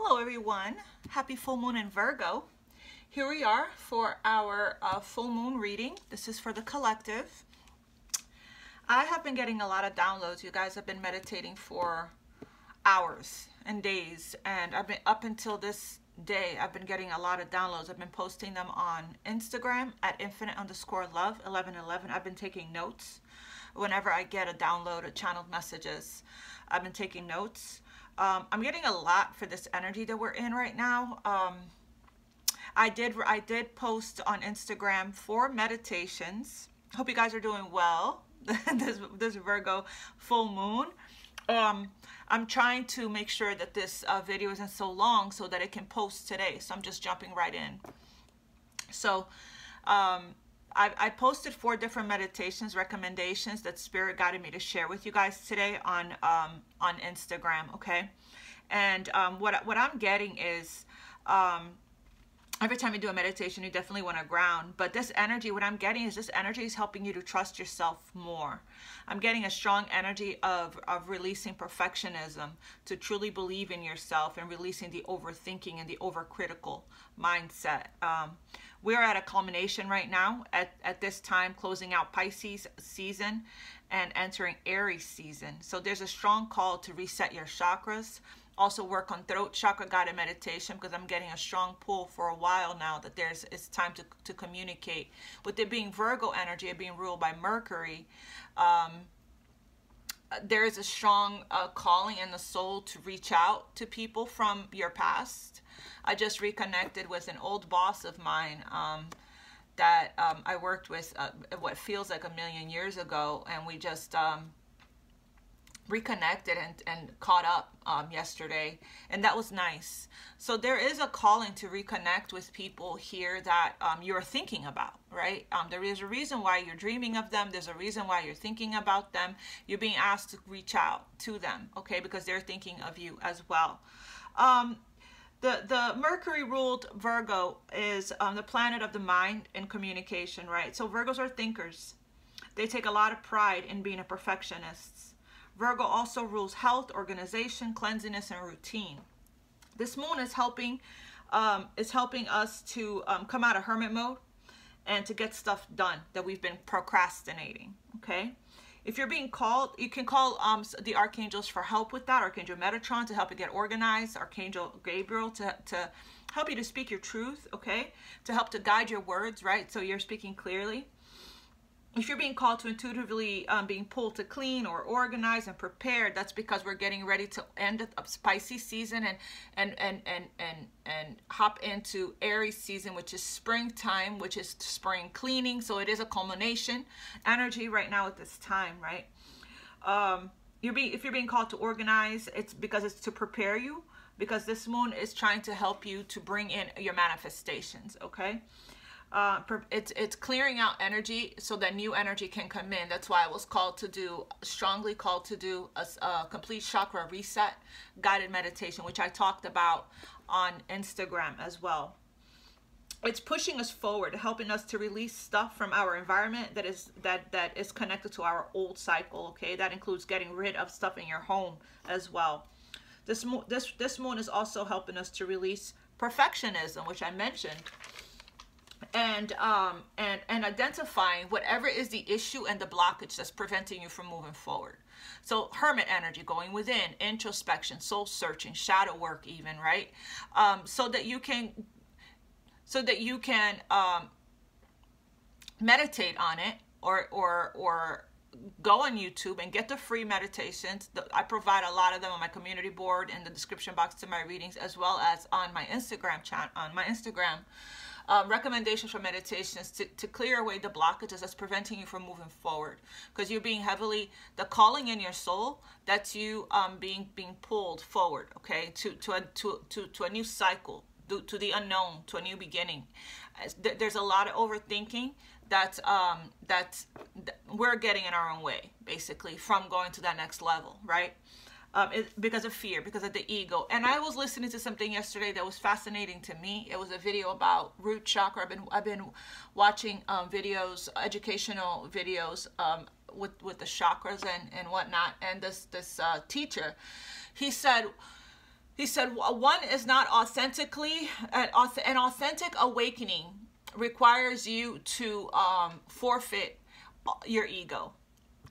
Hello everyone, happy full moon in Virgo. Here we are for our full moon reading. This is for the collective. I have been getting a lot of downloads. You guys have been meditating for hours and days, and I've been up until this day, I've been getting a lot of downloads. I've been posting them on Instagram at Infinite_love1111. I've been taking notes. Whenever I get a download or channeled messages, I've been taking notes. I'm getting a lot for this energy that we're in right now. I did post on Instagram 4 meditations. Hope you guys are doing well. this Virgo full moon. I'm trying to make sure that this video isn't so long so that it can post today. So I'm just jumping right in. So I posted 4 different meditations, recommendations that Spirit guided me to share with you guys today on Instagram, okay? And what I'm getting is every time you do a meditation, you definitely want to ground. But this energy, what I'm getting is this energy is helping you to trust yourself more. I'm getting a strong energy of releasing perfectionism, to truly believe in yourself, and releasing the overthinking and the overcritical mindset. We're at a culmination right now at this time, closing out Pisces season and entering Aries season. So there's a strong call to reset your chakras. Also work on throat chakra guided meditation, because I'm getting a strong pull for a while now that it's time to communicate. With it being Virgo energy, it being ruled by Mercury, there is a strong calling in the soul to reach out to people from your past. I just reconnected with an old boss of mine that I worked with what feels like 1,000,000 years ago, and we just reconnected and caught up yesterday, and that was nice. So there is a calling to reconnect with people here that you're thinking about, right? There is a reason why you're dreaming of them. There's a reason why you're thinking about them. You're being asked to reach out to them, okay? Because they're thinking of you as well. The Mercury ruled Virgo is the planet of the mind and communication, right? So Virgos are thinkers. They take a lot of pride in being a perfectionist. Virgo also rules health, organization, cleanliness, and routine. This moon is helping us to come out of hermit mode and to get stuff done that we've been procrastinating, okay? If you're being called, you can call the archangels for help with that. Archangel Metatron to help you get organized. Archangel Gabriel to help you to speak your truth, okay? To help to guide your words, right? So you're speaking clearly. If you're being called to intuitively being pulled to clean or organize and prepared, that's because we're getting ready to end a spicy season and hop into Aries season, which is springtime, which is spring cleaning. So it is a culmination energy right now at this time, right? If you're being called to organize, it's because it's to prepare you, because this moon is trying to help you to bring in your manifestations, okay? It's clearing out energy so that new energy can come in. That's why I was strongly called to do a complete chakra reset guided meditation, which I talked about on Instagram as well. It's pushing us forward, helping us to release stuff from our environment that is connected to our old cycle, okay? That includes getting rid of stuff in your home as well. This moon is also helping us to release perfectionism, which I mentioned. And identifying whatever is the issue and the blockage that's preventing you from moving forward. So hermit energy, going within, introspection, soul searching, shadow work even, right? So that you can meditate on it, or go on YouTube and get the free meditations. I provide a lot of them on my community board in the description box to my readings, as well as on my Instagram chat, on my Instagram. Recommendations for meditations to clear away the blockages that's preventing you from moving forward, because you're being the calling in your soul, that's you being pulled forward, okay, to a new cycle, to the unknown, to a new beginning. There's a lot of overthinking that we're getting in our own way, basically, from going to that next level, right? Because of fear, because of the ego. And I was listening to something yesterday that was fascinating to me. It was a video about root chakra. I've been watching videos, educational videos with the chakras and whatnot. And this teacher, he said he said, one is not authentically, an authentic awakening requires you to forfeit your ego.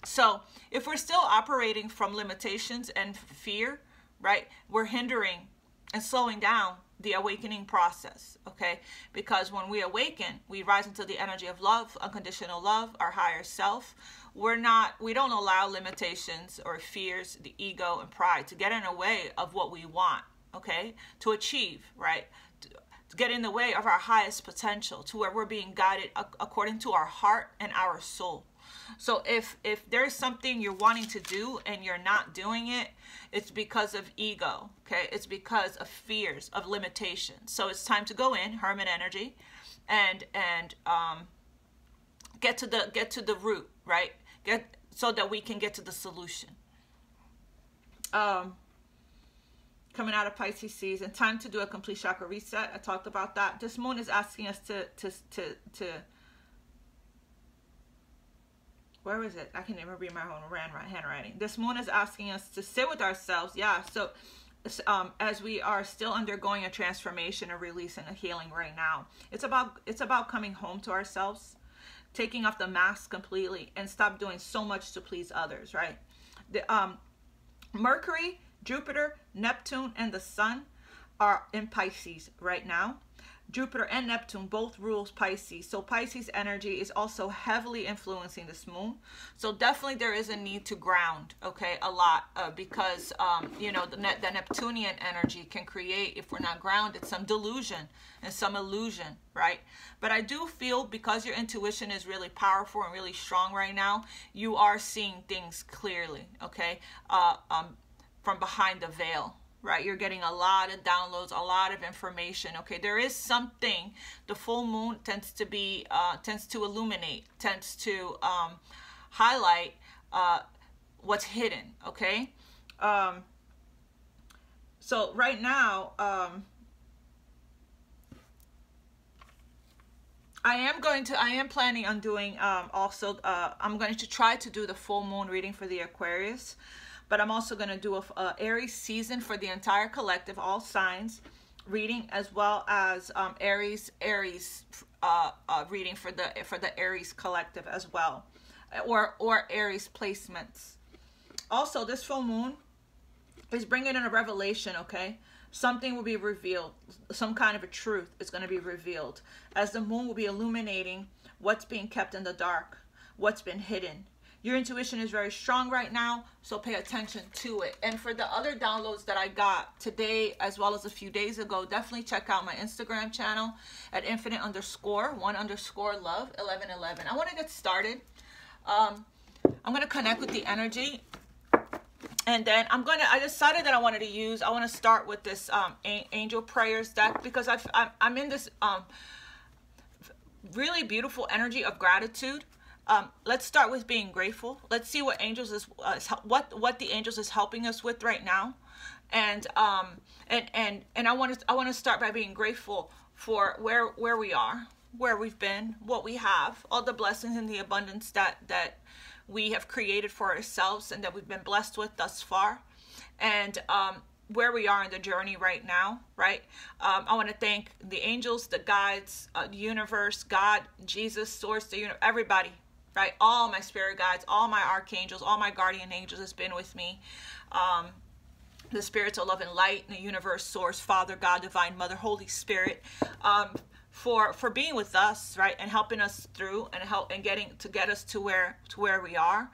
So if we're still operating from limitations and fear, right, we're hindering and slowing down the awakening process, okay? Because when we awaken, we rise into the energy of love, unconditional love, our higher self. We don't allow limitations or fears, the ego and pride to get in the way of what we want, okay? To achieve, right? To get in the way of our highest potential, to where we're being guided according to our heart and our soul. So if there's something you're wanting to do and you're not doing it, it's because of ego, okay? It's because of fears, of limitations. So it's time to go in, hermit energy, and get to the root, right? So that we can get to the solution. Coming out of Pisces season, time to do a complete chakra reset. I talked about that. This moon is asking us to where is it? I can't even read my own handwriting. This moon is asking us to sit with ourselves. Yeah, so as we are still undergoing a transformation, a release, and a healing right now, it's about coming home to ourselves, taking off the mask completely, and stop doing so much to please others, right? The Mercury, Jupiter, Neptune, and the Sun are in Pisces right now. Jupiter and Neptune both rules Pisces. So Pisces energy is also heavily influencing this moon. So definitely there is a need to ground, okay, a lot, because, you know, the Neptunian energy can create, if we're not grounded, some delusion and some illusion, right? But I do feel, because your intuition is really powerful and really strong right now, you are seeing things clearly, okay, from behind the veil. Right, you're getting a lot of downloads, a lot of information. Okay, there is something. The full moon tends to be, tends to illuminate, tends to highlight what's hidden. Okay, so right now, I am planning on doing also. I'm going to try to do the full moon reading for the Aquarius. But I'm also going to do a Aries season for the entire collective, all signs reading, as well as Aries reading for the Aries collective as well, or Aries placements. Also, this full moon is bringing in a revelation. Okay, something will be revealed. Some kind of a truth is going to be revealed, as the moon will be illuminating what's being kept in the dark, what's been hidden. Your intuition is very strong right now, so pay attention to it. And for the other downloads that I got today, as well as a few days ago, definitely check out my Instagram channel at Infinite_1_love1111. I want to get started. I'm going to connect with the energy. And then I decided that I want to start with this Angel Prayers deck, because I'm in this really beautiful energy of gratitude. Let's start with being grateful. Let's see what angels what the angels is helping us with right now, and I want to start by being grateful for where we are, where we've been, what we have, all the blessings and the abundance that we have created for ourselves and that we've been blessed with thus far, and where we are in the journey right now, right? I want to thank the angels, the guides, the universe, God, Jesus, Source, the universe, everybody. Right, all my spirit guides, all my archangels, all my guardian angels has been with me. The spirits of love and light, the universe, Source, Father, God, Divine Mother, Holy Spirit, for being with us, right, and helping us through and get us to where we are,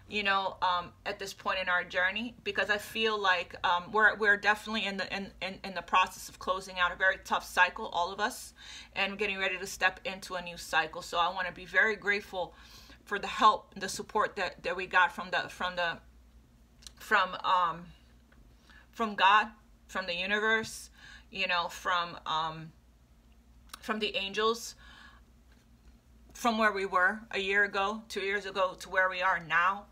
you know, at this point in our journey, because I feel like we're definitely in the process of closing out a very tough cycle, all of us, and getting ready to step into a new cycle. So I want to be very grateful for the help and the support that we got from God, from the universe, you know, from the angels, from where we were a year ago, 2 years ago, to where we are now.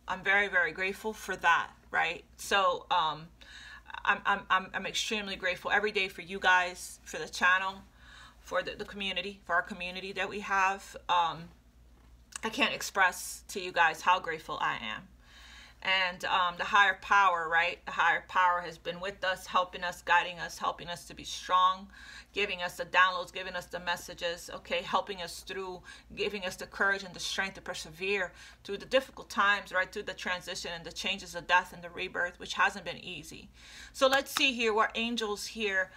I'm very, very grateful for that, right? So I'm extremely grateful every day for you guys, for the channel, for the community, for our community that we have. I can't express to you guys how grateful I am. And the higher power, right? The higher power has been with us, helping us, guiding us, helping us to be strong, giving us the downloads, giving us the messages, okay, helping us through, giving us the courage and the strength to persevere through the difficult times, right? Through the transition and the changes of death and the rebirth, which hasn't been easy. So let's see here what angels here,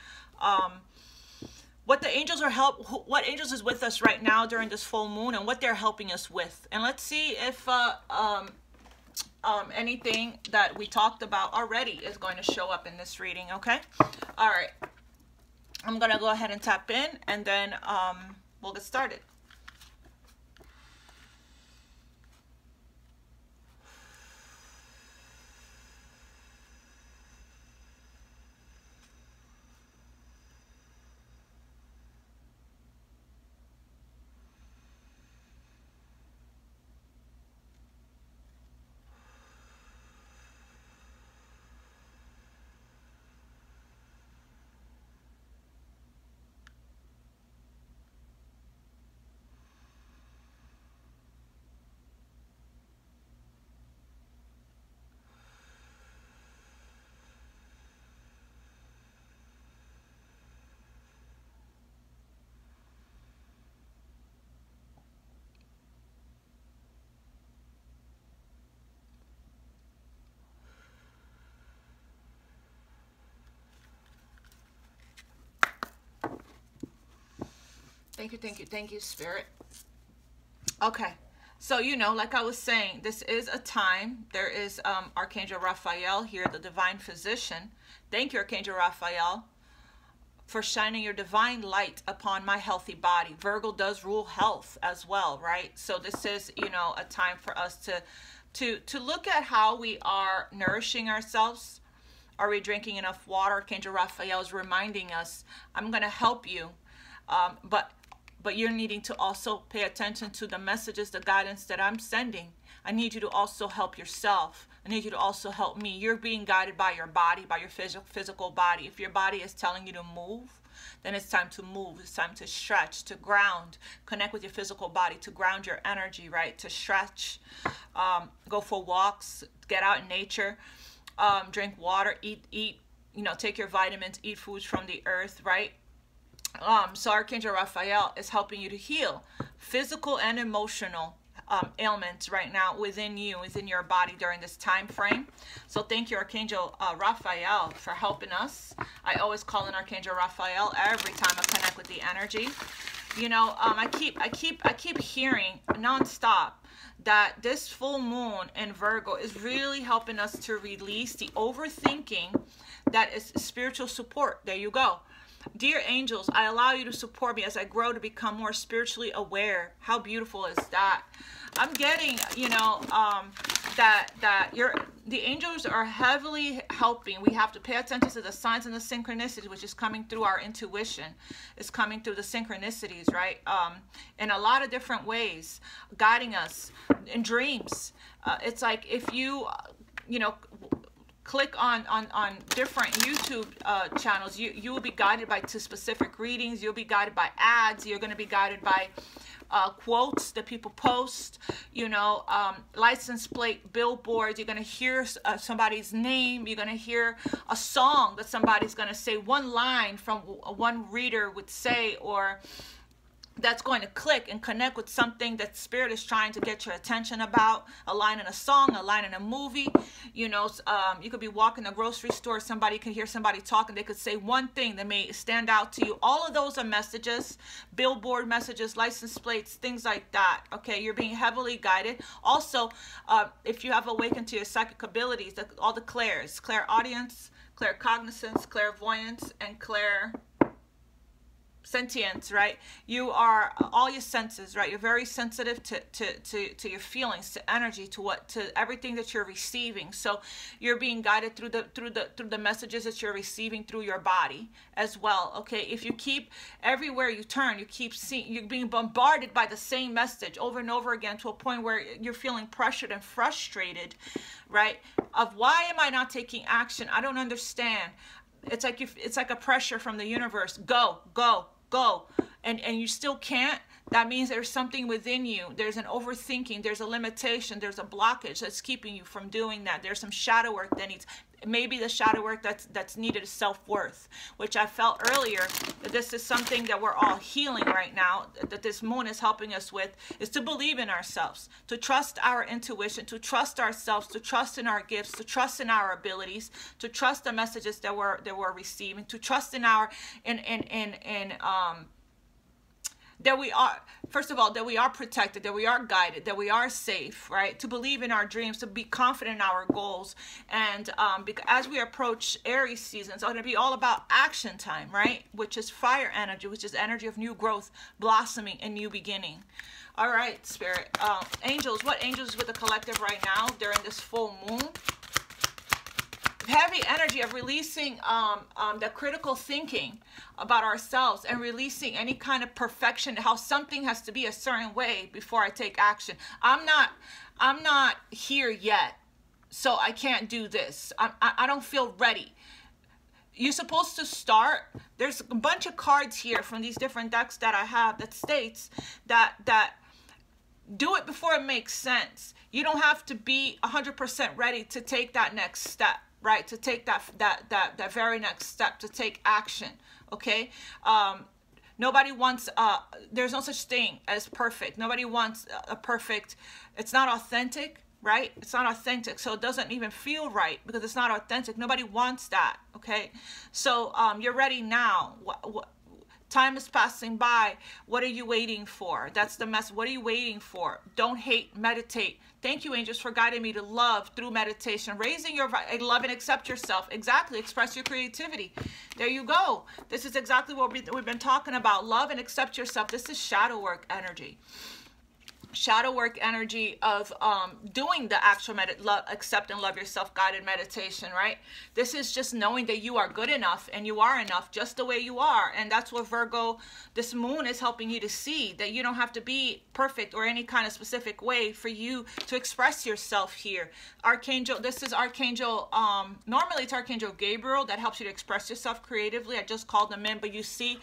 what the angels are what angels is with us right now during this full moon and what they're helping us with. And let's see if anything that we talked about already is going to show up in this reading, okay? All right. I'm going to go ahead and tap in, and then we'll get started. Thank you, Spirit. Okay, so like I was saying, this is a time. There is Archangel Raphael here, the divine physician. Thank you, Archangel Raphael, for shining your divine light upon my healthy body. Virgo does rule health as well, right? So this is, a time for us to look at how we are nourishing ourselves. Are we drinking enough water? Archangel Raphael is reminding us, I'm going to help you, but you're needing to also pay attention to the messages, the guidance that I'm sending. I need you to also help yourself. I need you to also help me. You're being guided by your body, by your physical body. If your body is telling you to move, then it's time to move. It's time to stretch, to ground, connect with your physical body, to ground your energy, right? To stretch, go for walks, get out in nature, drink water, eat, take your vitamins, eat foods from the earth, right? So Archangel Raphael is helping you to heal physical and emotional ailments right now within you, within your body during this time frame. So thank you, Archangel Raphael, for helping us. I always call in Archangel Raphael every time I connect with the energy. I keep hearing nonstop that this full moon in Virgo is really helping us to release the overthinking that is spiritual support. There you go. Dear angels, I allow you to support me as I grow to become more spiritually aware. How beautiful is that? I'm getting, the angels are heavily helping. We have to pay attention to the signs and the synchronicities, which is coming through our intuition. It's coming through the synchronicities, right? In a lot of different ways, guiding us in dreams. It's like if you, click on different YouTube channels, you will be guided to specific readings. You'll be guided by ads. You're going to be guided by quotes that people post, license plate, billboards. You're going to hear somebody's name. You're going to hear a song that somebody's going to say, one line from one reader would say, or that's going to click and connect with something that Spirit is trying to get your attention about. A line in a song, a line in a movie. You could be walking the grocery store, somebody could hear somebody talking, they could say one thing that may stand out to you. All of those are messages, billboard messages, license plates, things like that. Okay, you're being heavily guided. Also, if you have awakened to your psychic abilities, all the clairs, clairaudience, claircognizance, clairvoyance, and sentience, right? You are all your senses, right? You're very sensitive to your feelings, to energy, to everything that you're receiving. So you're being guided through the messages that you're receiving through your body as well. Okay, if you keep everywhere you turn, you're being bombarded by the same message over and over again to a point where you're feeling pressured and frustrated, right? Of why am I not taking action? I don't understand. It's like a pressure from the universe. Go, go, go. And you still can't. That means there's something within you. There's an overthinking. There's a limitation. There's a blockage that's keeping you from doing that. There's some shadow work that needs, maybe the shadow work that's needed is self-worth, which I felt earlier, that this is something that we're all healing right now, that this moon is helping us with, is to believe in ourselves, to trust our intuition, to trust ourselves, to trust in our gifts, to trust in our abilities, to trust the messages that we're receiving, to trust in our that we are, first of all, that we are protected, that we are guided, that we are safe, right? To believe in our dreams, to be confident in our goals. And because as we approach Aries season, it's going to be all about action time, right? Which is fire energy, which is energy of new growth, blossoming, and new beginning. All right, Spirit. Angels, what angels with the collective right now during this full moon? Heavy energy of releasing the critical thinking about ourselves and releasing any kind of perfection, how something has to be a certain way before I take action. I'm not here yet, so I can't do this. I don't feel ready. You're supposed to start. There's a bunch of cards here from these different decks that I have that states that do it before it makes sense. You don't have to be 100% ready to take that next step. Right, to take that very next step, to take action, okay? Nobody wants, there's no such thing as perfect. Nobody wants a perfect, it's not authentic, right? It's not authentic, so it doesn't even feel right because it's not authentic. Nobody wants that, okay? So you're ready now. Time is passing by. What are you waiting for? That's the message. What are you waiting for? Don't hate, meditate. Thank you, angels, for guiding me to love through meditation. Raising your love and accept yourself. Exactly. Express your creativity. There you go. This is exactly what we've been talking about. Love and accept yourself. This is shadow work energy. Shadow work energy of doing the actual accept and love yourself guided meditation, right? This is just knowing that you are good enough and you are enough just the way you are. And that's what Virgo, this moon is helping you to see, that you don't have to be perfect or any kind of specific way for you to express yourself here. Archangel, this is Archangel, normally it's Archangel Gabriel that helps you to express yourself creatively. I just called them in, but you see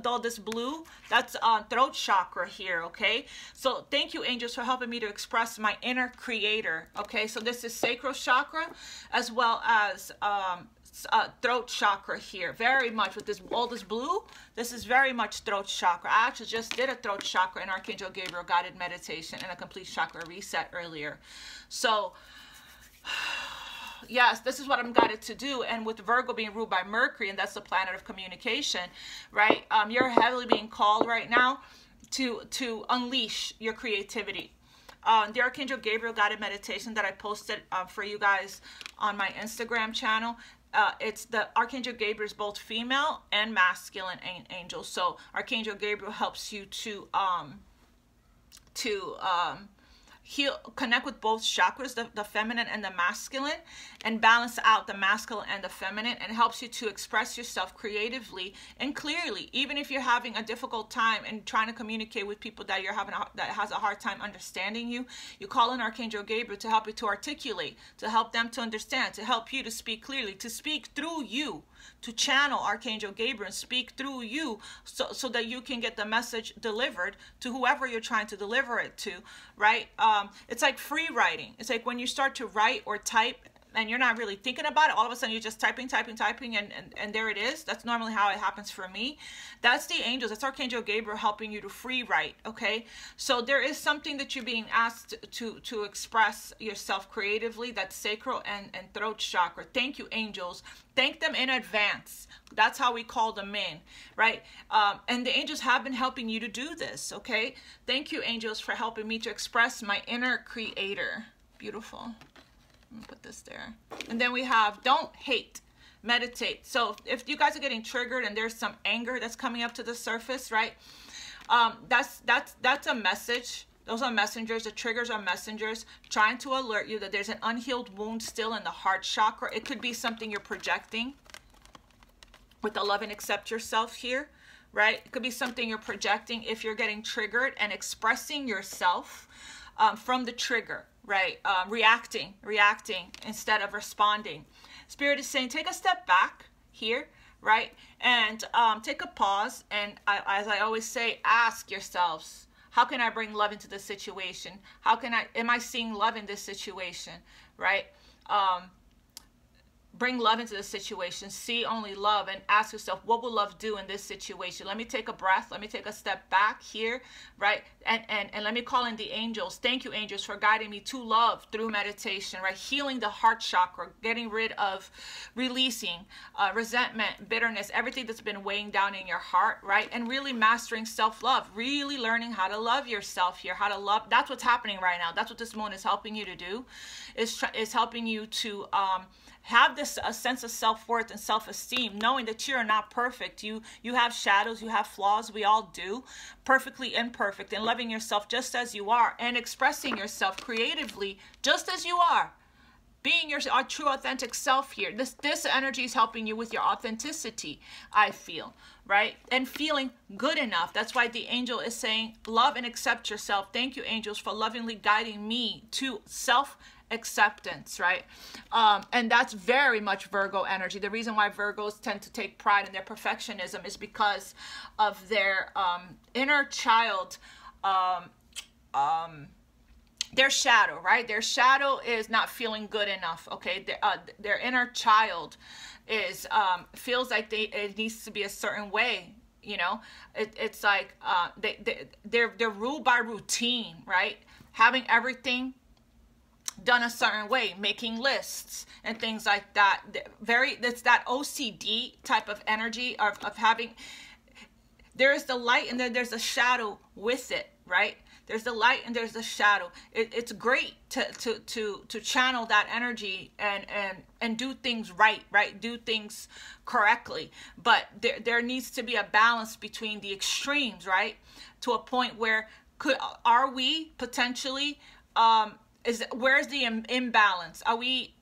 all this blue, that's throat chakra here, okay? So thank you, angels, for helping me to express my inner creator, okay? So this is sacral chakra as well as throat chakra here, very much with this, all this blue, this is very much throat chakra. I actually just did a throat chakra in Archangel Gabriel guided meditation and a complete chakra reset earlier. So yes, this is what I'm guided to do. And with Virgo being ruled by Mercury, and that's the planet of communication, right? You're heavily being called right now to unleash your creativity. The Archangel Gabriel guided meditation that I posted for you guys on my Instagram channel, it's the Archangel Gabriel is both female and masculine angel. So Archangel Gabriel helps you to heal, connect with both chakras, the feminine and the masculine, and balance out the masculine and the feminine, and helps you to express yourself creatively and clearly. Even if you're having a difficult time and trying to communicate with people that you're having that has a hard time understanding you, you call in Archangel Gabriel to help you to articulate, to help them to understand, to help you to speak clearly, to speak through you, to channel Archangel Gabriel and speak through you so that you can get the message delivered to whoever you're trying to deliver it to, right? It's like free writing. It's like when you start to write or type and you're not really thinking about it, all of a sudden you're just typing, and there it is. That's normally how it happens for me. That's the angels. That's Archangel Gabriel helping you to free write, okay? So there is something that you're being asked to express yourself creatively. That's sacral and throat chakra. Thank you, angels. Thank them in advance. That's how we call them in, right? And the angels have been helping you to do this, okay? Thank you, angels, for helping me to express my inner creator. Beautiful. I'm gonna put this there. And then we have don't hate, meditate. So if you guys are getting triggered and there's some anger that's coming up to the surface, right? That's a message. Those are messengers. The triggers are messengers trying to alert you that there's an unhealed wound still in the heart chakra. It could be something you're projecting with the love and accept yourself here, right? It could be something you're projecting if you're getting triggered and expressing yourself from the trigger, right? Reacting instead of responding. Spirit is saying, take a step back here, right? And take a pause, and as I always say, ask yourselves, how can I bring love into this situation? Am I seeing love in this situation, right? Bring love into the situation, see only love, and ask yourself, what will love do in this situation? Let me take a breath. Let me take a step back here, right? And let me call in the angels. Thank you, angels, for guiding me to love through meditation, right? Healing the heart chakra, getting rid of, releasing resentment, bitterness, everything that's been weighing down in your heart, right? And really mastering self-love, really learning how to love yourself here, how to love. That's what's happening right now. That's what this moon is helping you to do, is helping you to have this a sense of self-worth and self-esteem, knowing that you're not perfect. You have shadows, you have flaws, we all do, perfectly imperfect, and loving yourself just as you are, and expressing yourself creatively just as you are, being your true authentic self here. This energy is helping you with your authenticity, I feel, right? And feeling good enough. That's why the angel is saying, love and accept yourself. Thank you, angels, for lovingly guiding me to self-acceptance, right? And that's very much Virgo energy. The reason why Virgos tend to take pride in their perfectionism is because of their inner child, their shadow, right? Their shadow is not feeling good enough, okay? Their inner child is feels like it needs to be a certain way, you know? It's like they're ruled by routine, right? Having everything done a certain way, making lists and things like that. It's that OCD type of energy of having, there's the light and then there's a shadow with it, right? There's the light and there's the shadow. It's great to channel that energy and do things right? Do things correctly. But there needs to be a balance between the extremes, right? To a point where are we potentially, where's the imbalance? Are we,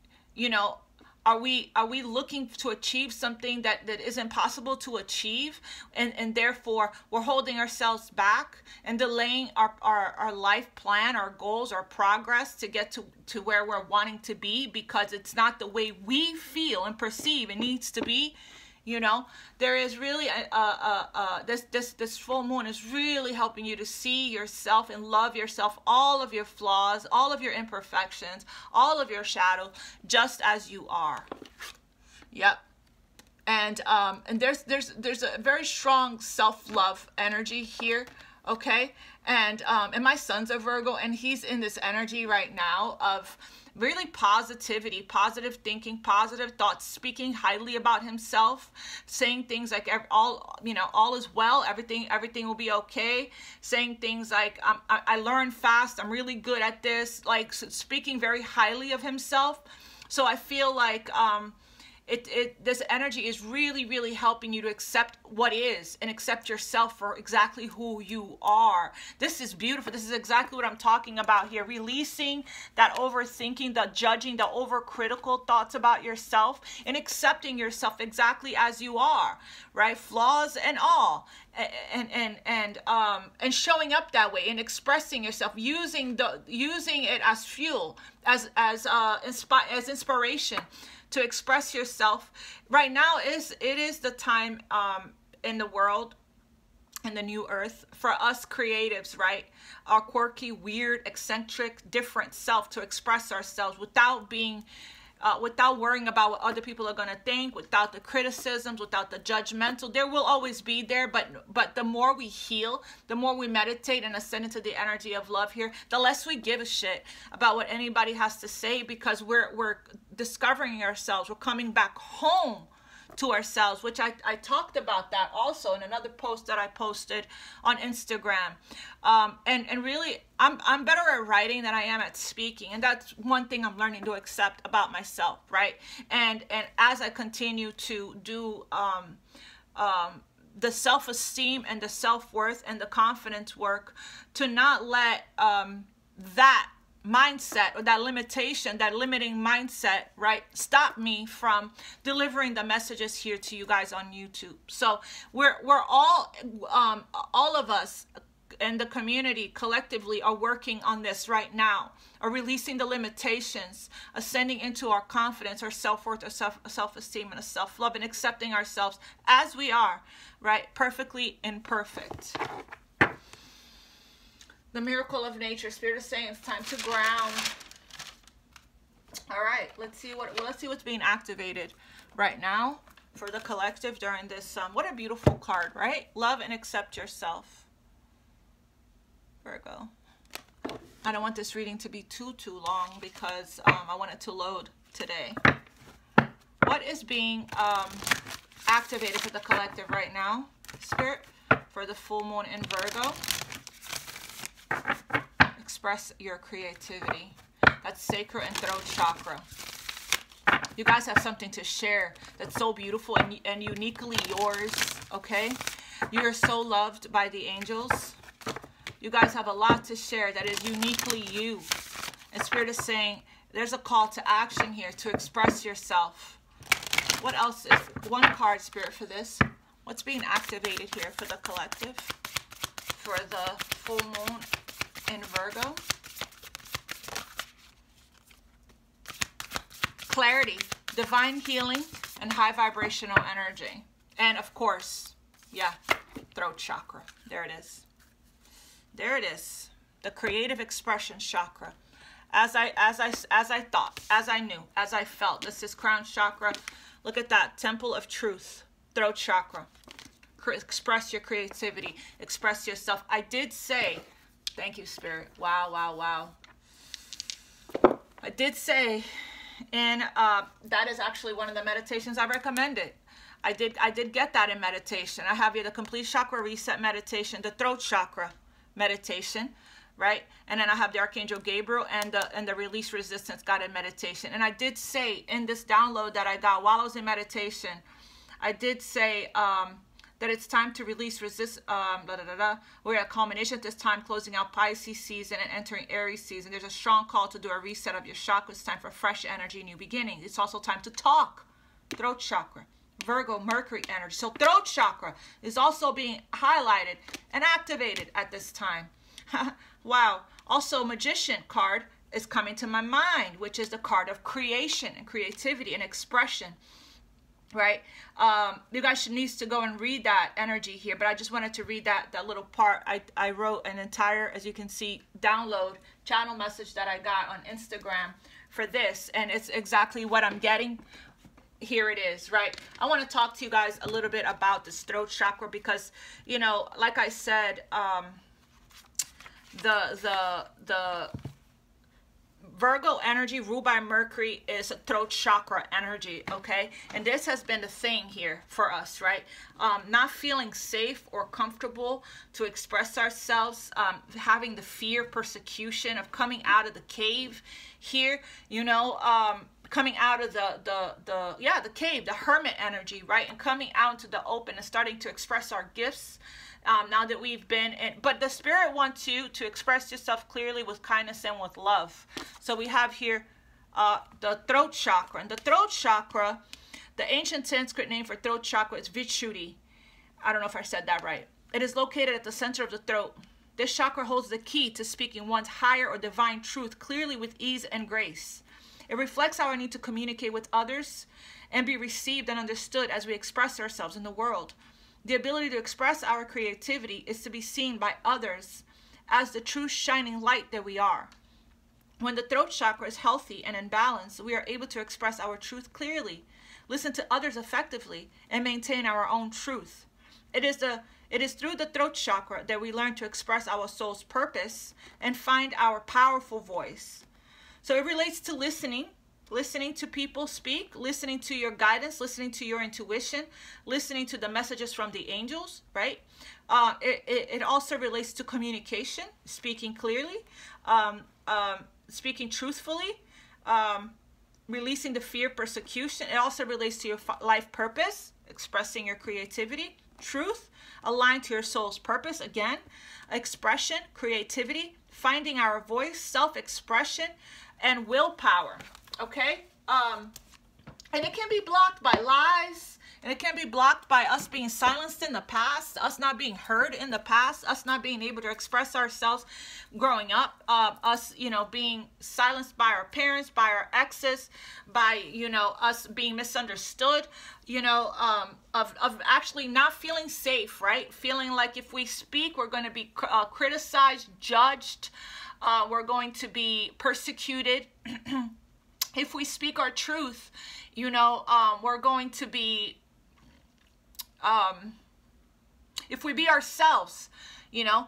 are we looking to achieve something that is impossible to achieve, and therefore we're holding ourselves back and delaying our life plan, our goals, our progress to get to where we're wanting to be, because it's not the way we feel and perceive it needs to be? There is really this full moon is really helping you to see yourself and love yourself, all of your flaws, all of your imperfections, all of your shadows, just as you are. Yep. And there's a very strong self-love energy here, okay? And my son's a Virgo, and he's in this energy right now of really positivity, positive thinking, positive thoughts, speaking highly about himself, saying things like all is well, everything will be okay, saying things like I learn fast, I'm really good at this, like speaking very highly of himself. So I feel like this energy is really, really helping you to accept what is and accept yourself for exactly who you are. This is beautiful. This is exactly what I'm talking about here. Releasing that overthinking, the judging, the overcritical thoughts about yourself, and accepting yourself exactly as you are, right? Flaws and all. And showing up that way and expressing yourself, using it as fuel, as inspiration to express yourself. Right now it is the time in the world, in the new earth, for us creatives, right? Our quirky, weird, eccentric, different self, to express ourselves without being without worrying about what other people are going to think, without the criticisms, without the judgmental. There will always be there, but the more we heal, the more we meditate and ascend into the energy of love here, the less we give a shit about what anybody has to say, because we're discovering ourselves. We're coming back home to ourselves, which I talked about that also in another post that I posted on Instagram. And really, I'm better at writing than I am at speaking, and that's one thing I'm learning to accept about myself, right? And as I continue to do the self-esteem and the self-worth and the confidence work, to not let that mindset, or that limitation, that limiting mindset, right, stop me from delivering the messages here to you guys on YouTube. So we're all of us and the community collectively are working on this right now, are releasing the limitations, ascending into our confidence, our self-worth, our self-esteem, and self-love, and accepting ourselves as we are, right? Perfectly imperfect. The miracle of nature. Spirit is saying it's time to ground. All right, let's see what's being activated right now for the collective during this. What a beautiful card, right? Love and accept yourself. Virgo. I don't want this reading to be too long because I want it to load today. What is being activated for the collective right now, Spirit, for the full moon in Virgo? Express your creativity. That's sacral and throat chakra. You guys have something to share that's so beautiful and uniquely yours, okay? You are so loved by the angels. You guys have a lot to share that is uniquely you. And Spirit is saying there's a call to action here to express yourself. What else is one card, Spirit, for this? What's being activated here for the collective? For the full moon in Virgo? Clarity, divine healing, and high vibrational energy. And of course, yeah, throat chakra. There it is. There it is. The creative expression chakra. As I thought, as I knew, as I felt. This is crown chakra. Look at that. Temple of truth. Throat chakra. Express your creativity. Express yourself. I did say, thank you, Spirit. Wow, wow, wow. I did say, and that is actually one of the meditations I recommended. I did get that in meditation. I have here the complete chakra reset meditation, the throat chakra meditation, right? And then I have the Archangel Gabriel and the release resistance guided meditation. And I did say in this download that I got while I was in meditation, I did say that it's time to release we're at culmination at this time, closing out Pisces season and entering Aries season. There's a strong call to do a reset of your chakras. It's time for fresh energy, new beginnings. It's also time to talk. Throat chakra, Virgo, Mercury energy. So throat chakra is also being highlighted and activated at this time. Wow. Also, Magician card is coming to my mind, which is the card of creation and creativity and expression. Right? You guys needs to go and read that energy here, but I just wanted to read that little part. I wrote an entire, as you can see, download channel message that I got on Instagram for this, and it's exactly what I'm getting. Here it is, right? I want to talk to you guys a little bit about this throat chakra because, you know, like I said, the Virgo energy ruled by Mercury is a throat chakra energy, okay? And this has been the thing here for us, right? Not feeling safe or comfortable to express ourselves, having the fear, persecution of coming out of the cave here, you know, coming out of the cave, the hermit energy, right? And coming out into the open and starting to express our gifts. Now that we've been in, but the Spirit wants you to express yourself clearly with kindness and with love. So we have here the throat chakra. And the throat chakra, the ancient Sanskrit name for throat chakra is Vishuddhi. I don't know if I said that right. It is located at the center of the throat. This chakra holds the key to speaking one's higher or divine truth clearly with ease and grace. It reflects our need to communicate with others and be received and understood as we express ourselves in the world. The ability to express our creativity is to be seen by others as the true shining light that we are. When the throat chakra is healthy and in balance, we are able to express our truth clearly, listen to others effectively, and maintain our own truth. It is through the throat chakra that we learn to express our soul's purpose and find our powerful voice. So it relates to listening to people speak, listening to your guidance, listening to your intuition, listening to the messages from the angels, right? It also relates to communication, speaking clearly, speaking truthfully, releasing the fear, persecution. It also relates to your life purpose, expressing your creativity, truth, aligned to your soul's purpose, again, expression, creativity, finding our voice, self-expression, and willpower. Okay, and it can be blocked by lies. And it can be blocked by us being silenced in the past, us not being heard in the past, us not being able to express ourselves growing up, us, you know, being silenced by our parents, by our exes, by, you know, us being misunderstood, you know, of actually not feeling safe, right? Feeling like if we speak, we're going to be criticized, judged, we're going to be persecuted. If we speak our truth, you know, we're going to be, if we be ourselves, you know,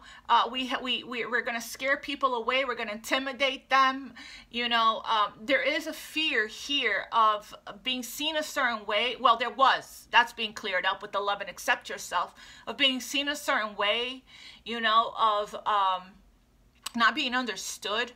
we're going to scare people away. We're going to intimidate them. You know, there is a fear here of being seen a certain way. Well, there was. That's being cleared up with the love and accept yourself. Of being seen a certain way, you know, of not being understood.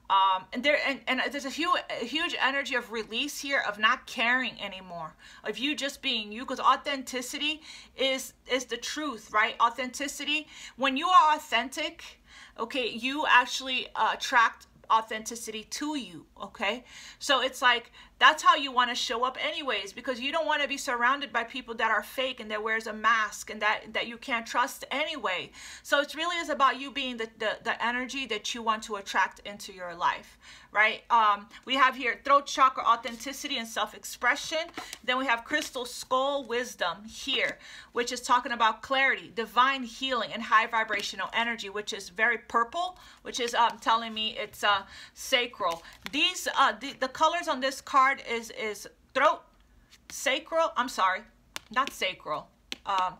And there's a huge energy of release here, of not caring anymore, of you just being you, because authenticity is the truth, right? Authenticity, when you are authentic, okay, you actually attract authenticity to you, okay? So it's like, that's how you want to show up anyways, because you don't want to be surrounded by people that are fake and that wears a mask and that you can't trust anyway. So it really is about you being the energy that you want to attract into your life, right? We have here throat chakra, authenticity and self-expression. Then we have crystal skull wisdom here, which is talking about clarity, divine healing, and high vibrational energy, which is very purple, which is telling me it's sacral. These the colors on this card is throat, sacral, I'm sorry, not sacral,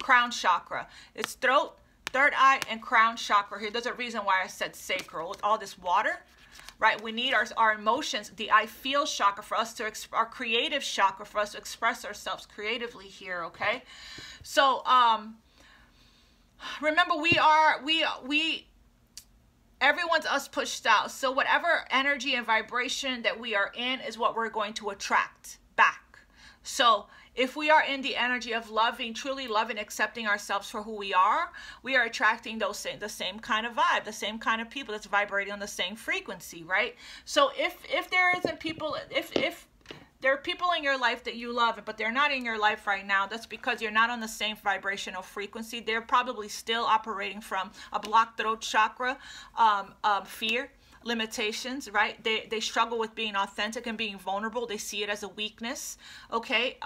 crown chakra. It's throat, third eye, and crown chakra here. There's a reason why I said sacral. With all this water, right? We need our emotions, the I feel chakra for us to, our creative chakra for us to express ourselves creatively here, okay? So, remember, everyone's us pushed out. So whatever energy and vibration that we are in is what we're going to attract back. So if we are in the energy of loving, truly loving, accepting ourselves for who we are attracting the same kind of vibe, the same kind of people that's vibrating on the same frequency, right? So if there isn't people, if there are people in your life that you love, but they're not in your life right now, that's because you're not on the same vibrational frequency. They're probably still operating from a blocked throat chakra, fear, limitations, right? They struggle with being authentic and being vulnerable. They see it as a weakness, okay?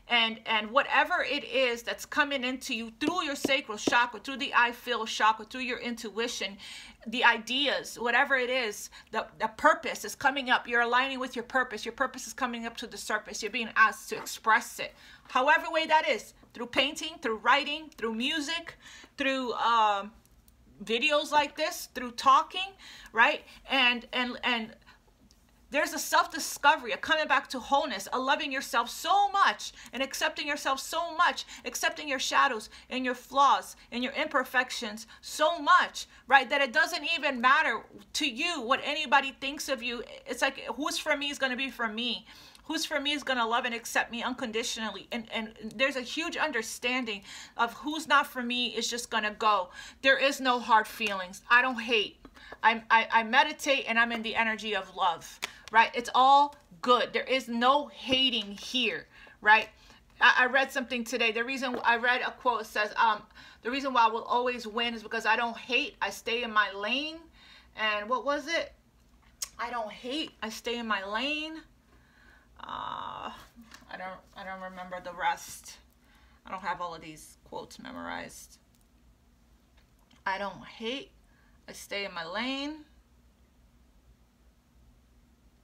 And whatever it is that's coming into you through your sacral chakra, through the I feel chakra, through your intuition, the ideas, whatever it is, the purpose is coming up. You're aligning with your purpose. Your purpose is coming up to the surface. You're being asked to express it. However way that is, through painting, through writing, through music, through videos like this, through talking, right? And there's a self-discovery, a coming back to wholeness, a loving yourself so much and accepting yourself so much, accepting your shadows and your flaws and your imperfections so much, right? That it doesn't even matter to you what anybody thinks of you. It's like, who's for me is going to be for me. Who's for me is going to love and accept me unconditionally. And there's a huge understanding of who's not for me is just going to go. There is no hard feelings. I don't hate. I meditate and I'm in the energy of love. Right? It's all good. There is no hating here, right? I read something today. The reason I read a quote says, the reason why I will always win is because I don't hate. I stay in my lane. And what was it? I don't hate. I stay in my lane. I don't remember the rest. I don't have all of these quotes memorized. I don't hate. I stay in my lane.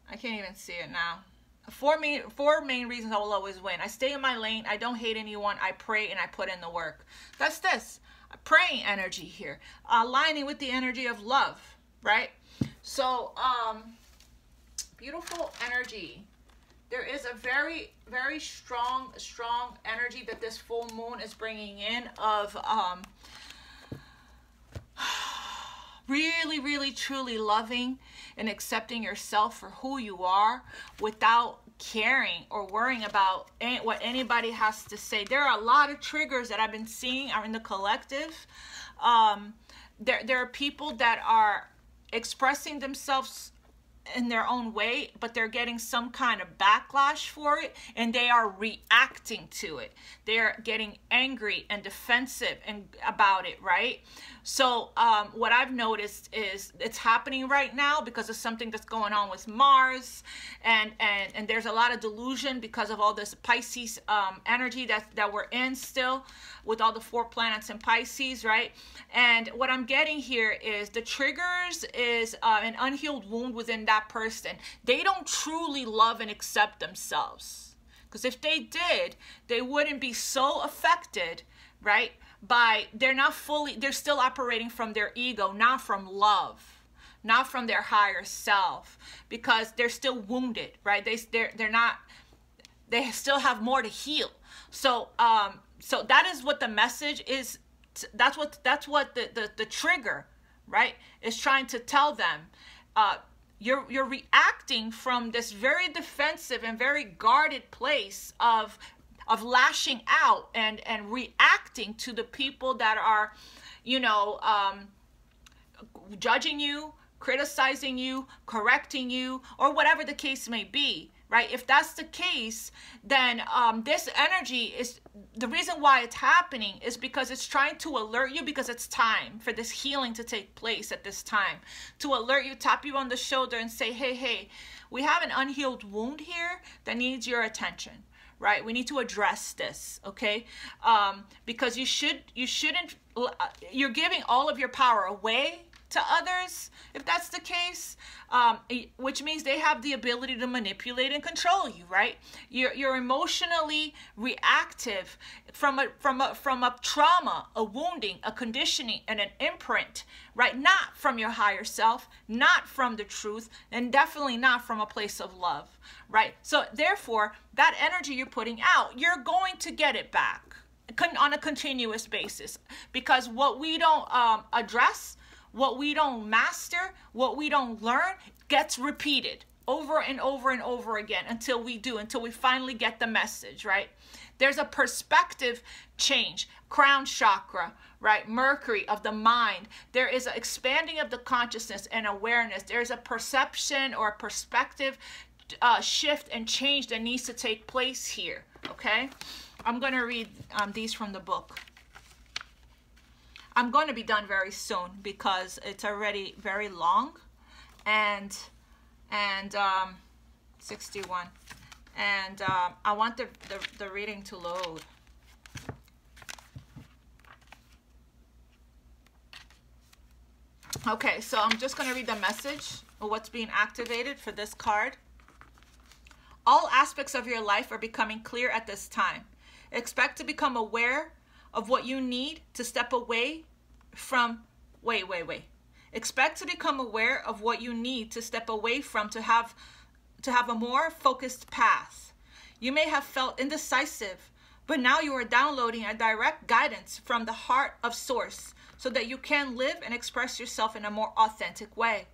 I can't even see it now. Four main reasons I will always win. I stay in my lane. I don't hate anyone. I pray and I put in the work. That's this. Praying energy here. Aligning with the energy of love, right? So, beautiful energy. There is a very, very strong energy that this full moon is bringing in of really, really, truly loving and accepting yourself for who you are without caring or worrying about what anybody has to say. There are a lot of triggers that I've been seeing are in the collective. There are people that are expressing themselves in their own way, but they're getting some kind of backlash for it, and they are reacting to it. They're getting angry and defensive about it, right? So what I've noticed is it's happening right now because of something that's going on with Mars, and there's a lot of delusion because of all this Pisces energy that we're in still, with all the 4 planets in Pisces, right? And what I'm getting here is the triggers is an unhealed wound within that person. They don't truly love and accept themselves, because if they did, they wouldn't be so affected, right? They're still operating from their ego, not from love, not from their higher self, because they're still wounded, right? They're not, they still have more to heal. So so that is what the message is. That's what the trigger, right, is trying to tell them. You're reacting from this very defensive and very guarded place of lashing out and reacting to the people that are, you know, judging you, criticizing you, correcting you, or whatever the case may be, right? If that's the case, then this energy is, the reason why it's happening is because it's trying to alert you, because it's time for this healing to take place at this time, to alert you, tap you on the shoulder and say, hey, we have an unhealed wound here that needs your attention, right? We need to address this, okay? Because you're giving all of your power away to others, if that's the case, which means they have the ability to manipulate and control you, right? You're emotionally reactive from a trauma, a wounding, a conditioning, and an imprint, right? Not from your higher self, not from the truth, and definitely not from a place of love, right? So therefore, that energy you're putting out, you're going to get it back on a continuous basis, because what we don't address, what we don't master, what we don't learn, gets repeated over and over and over again until we finally get the message, right? There's a perspective change, crown chakra, right? Mercury of the mind. There is an expanding of the consciousness and awareness. There's a perception or a perspective shift and change that needs to take place here, okay? I'm going to read these from the book. I'm going to be done very soon because it's already very long, and 61, and I want the reading to load. Okay, so I'm just going to read the message of what's being activated for this card. All aspects of your life are becoming clear at this time. Expect to become aware of what you need to step away from, Expect to become aware of what you need to step away from to have a more focused path. You may have felt indecisive, but now you are downloading a direct guidance from the heart of Source so that you can live and express yourself in a more authentic way.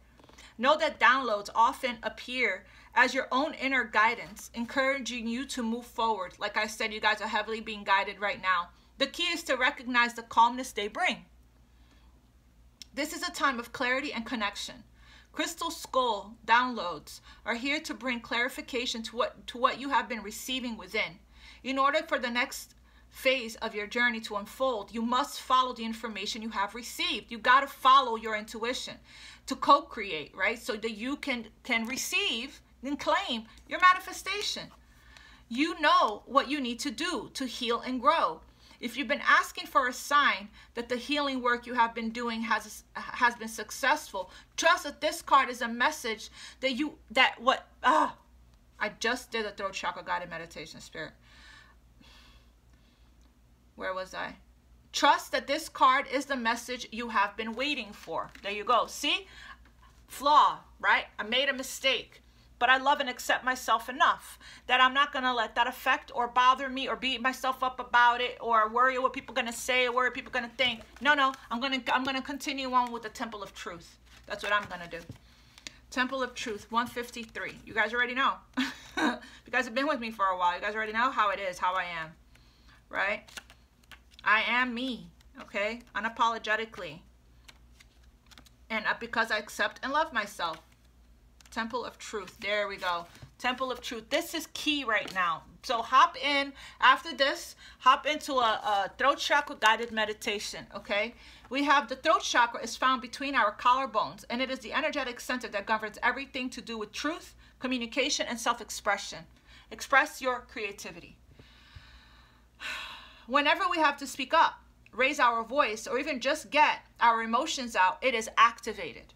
Know that downloads often appear as your own inner guidance, encouraging you to move forward. Like I said, you guys are heavily being guided right now. The key is to recognize the calmness they bring. This is a time of clarity and connection. Crystal Skull downloads are here to bring clarification to what you have been receiving within. In order for the next phase of your journey to unfold, you must follow the information you have received. You got to follow your intuition to co-create, right? So that you can receive and claim your manifestation. You know what you need to do to heal and grow. If you've been asking for a sign that the healing work you have been doing has been successful, trust that this card is a message that I just did a Throat Chakra guided meditation, Spirit. Where was I? Trust that this card is the message you have been waiting for. There you go. See? Flaw, right? I made a mistake. But I love and accept myself enough that I'm not going to let that affect or bother me or beat myself up about it or worry what people are going to say or worry what people are going to think. No, I'm going to continue on with the Temple of Truth. That's what I'm going to do. Temple of Truth, 153. You guys already know. You guys have been with me for a while. You guys already know how it is, how I am. Right? I am me, okay? Unapologetically. And because I accept and love myself. Temple of Truth. There we go. Temple of Truth. This is key right now. So hop in after this. Hop into a throat chakra guided meditation. Okay. We have the throat chakra is found between our collarbones, and it is the energetic center that governs everything to do with truth, communication, and self-expression. Express your creativity. Whenever we have to speak up, raise our voice, or even just get our emotions out, it is activated.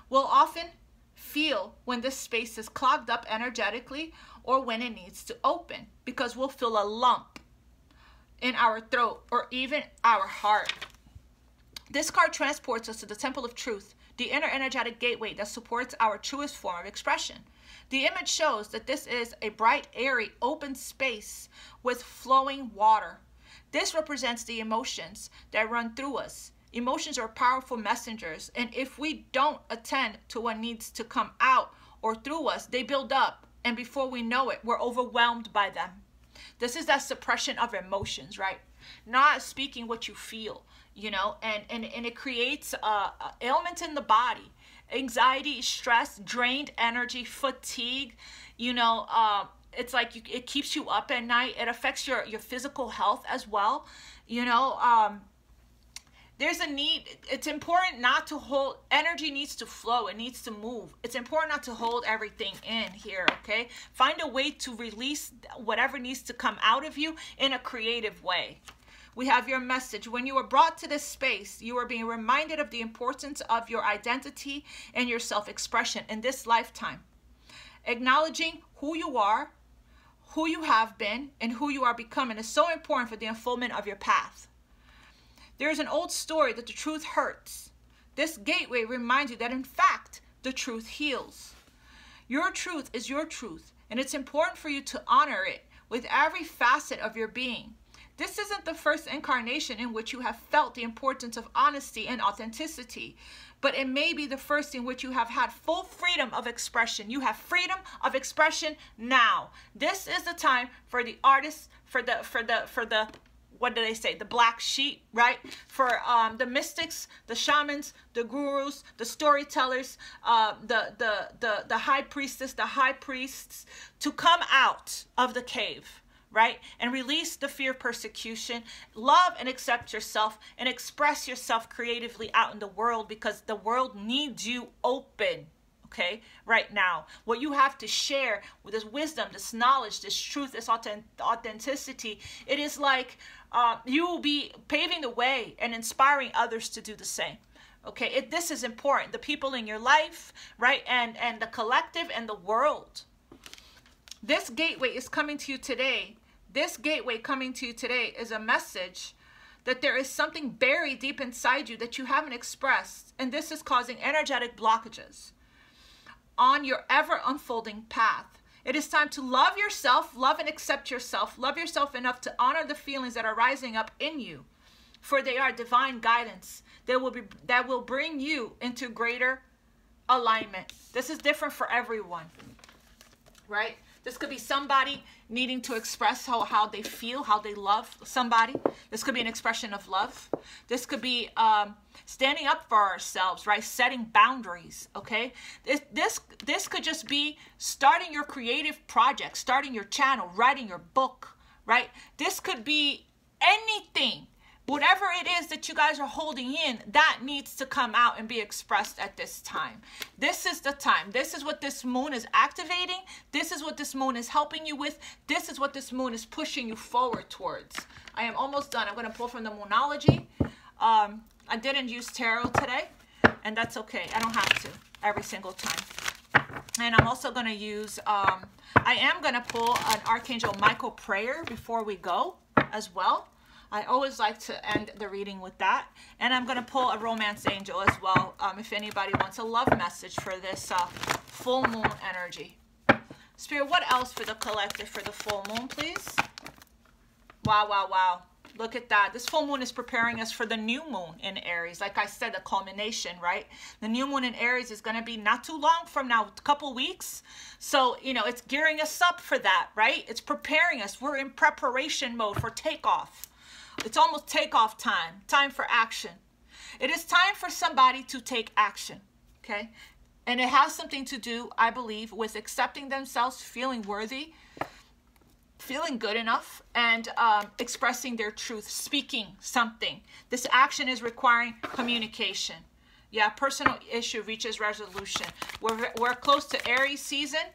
We'll often feel when this space is clogged up energetically or when it needs to open, because we'll feel a lump in our throat or even our heart. This card transports us to the Temple of Truth, the inner energetic gateway that supports our truest form of expression. The image shows that this is a bright, airy, open space with flowing water. This represents the emotions that run through us. Emotions are powerful messengers, and if we don't attend to what needs to come out or through us, they build up, and before we know it, we're overwhelmed by them. This is that suppression of emotions, right? Not speaking what you feel, you know, and it creates ailments in the body. Anxiety, stress, drained energy, fatigue, you know, it's like it keeps you up at night. It affects your physical health as well. You know, there's a need. It's important not to hold. Energy needs to flow. It needs to move. It's important not to hold everything in here, okay? Find a way to release whatever needs to come out of you in a creative way. We have your message. When you are brought to this space, you are being reminded of the importance of your identity and your self-expression in this lifetime. Acknowledging who you are, who you have been, and who you are becoming is so important for the unfoldment of your path. There is an old story that the truth hurts. This gateway reminds you that, in fact, the truth heals. Your truth is your truth, and it's important for you to honor it with every facet of your being. This isn't the first incarnation in which you have felt the importance of honesty and authenticity, but it may be the first in which you have had full freedom of expression. You have freedom of expression now. This is the time for the artists, for the what do they say? The black sheep, right? For the mystics, the shamans, the gurus, the storytellers, the high priestess, the high priests, to come out of the cave, right? And release the fear of persecution, love and accept yourself, and express yourself creatively out in the world, because the world needs you open, okay, right now. What you have to share with this wisdom, this knowledge, this truth, this authenticity, it is like you will be paving the way and inspiring others to do the same. Okay, this is important. The people in your life, right, and the collective and the world. This gateway is coming to you today. This gateway coming to you today is a message that there is something buried deep inside you that you haven't expressed, and this is causing energetic blockages on your ever unfolding path. It is time to love yourself, love and accept yourself, love yourself enough to honor the feelings that are rising up in you, for they are divine guidance that will bring you into greater alignment. This is different for everyone, right? This could be somebody needing to express how they feel, how they love somebody. This could be an expression of love. This could be standing up for ourselves, right? Setting boundaries, okay? This could just be starting your creative project, starting your channel, writing your book, right? This could be anything. Whatever it is that you guys are holding in, that needs to come out and be expressed at this time. This is the time. This is what this moon is activating. This is what this moon is helping you with. This is what this moon is pushing you forward towards. I am almost done. I'm going to pull from the Moonology. I didn't use tarot today, and that's okay. I don't have to every single time. And I'm also going to use, I am going to pull an Archangel Michael prayer before we go as well. I always like to end the reading with that. And I'm going to pull a romance angel as well, if anybody wants a love message for this full moon energy. Spirit, what else for the collective for the full moon, please? Wow, wow, wow. Look at that. This full moon is preparing us for the new moon in Aries. Like I said, the culmination, right? The new moon in Aries is going to be not too long from now, a couple weeks. So, you know, it's gearing us up for that, right? It's preparing us. We're in preparation mode for takeoff. It's almost takeoff time, time for action. It is time for somebody to take action, okay? And it has something to do, I believe, with accepting themselves, feeling worthy, feeling good enough, and expressing their truth, speaking something. This action is requiring communication. Yeah, personal issue reaches resolution. We're close to Aries season,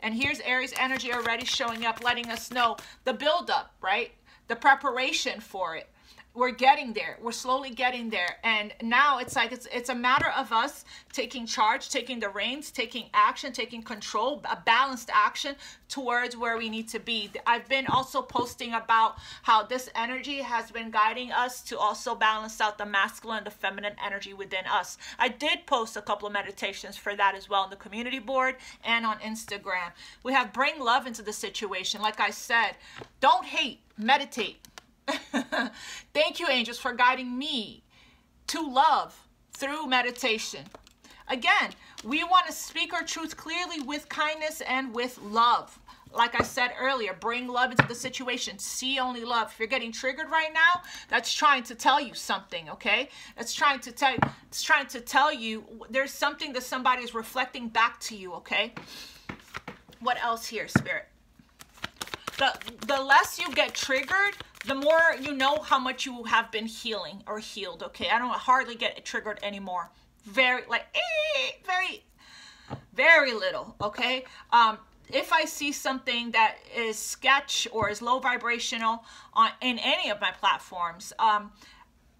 and here's Aries energy already showing up, letting us know the buildup, right? The preparation for it. We're getting there. We're slowly getting there. And now it's like it's a matter of us taking charge, taking the reins, taking action, taking control, a balanced action towards where we need to be. I've been also posting about how this energy has been guiding us to also balance out the masculine and the feminine energy within us. I did post a couple of meditations for that as well on the community board and on Instagram. We have bring love into the situation. Like I said, don't hate, meditate. Thank you, angels, for guiding me to love through meditation. Again, we want to speak our truth clearly with kindness and with love. Like I said earlier, bring love into the situation. See only love. If you're getting triggered right now, that's trying to tell you something, okay? It's trying to tell you there's something that somebody is reflecting back to you, okay? What else here, Spirit? The less you get triggered, the more you know how much you have been healing or healed, okay? I don't hardly get triggered anymore. Very little, okay? If I see something that is sketch or is low vibrational in any of my platforms,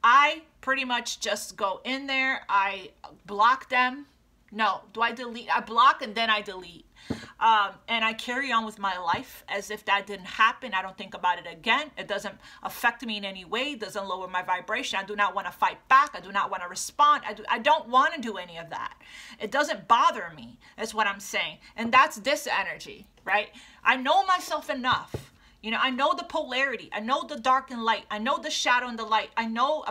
I pretty much just go in there, I block them. No, do I delete? I block and then I delete. And I carry on with my life as if that didn't happen. I don't think about it again. It doesn't affect me in any way. It doesn't lower my vibration. I do not want to fight back. I do not want to respond. I don't want to do any of that. It doesn't bother me. That's what I'm saying. And that's this energy, right? I know myself enough. You know, I know the polarity. I know the dark and light. I know the shadow and the light. I know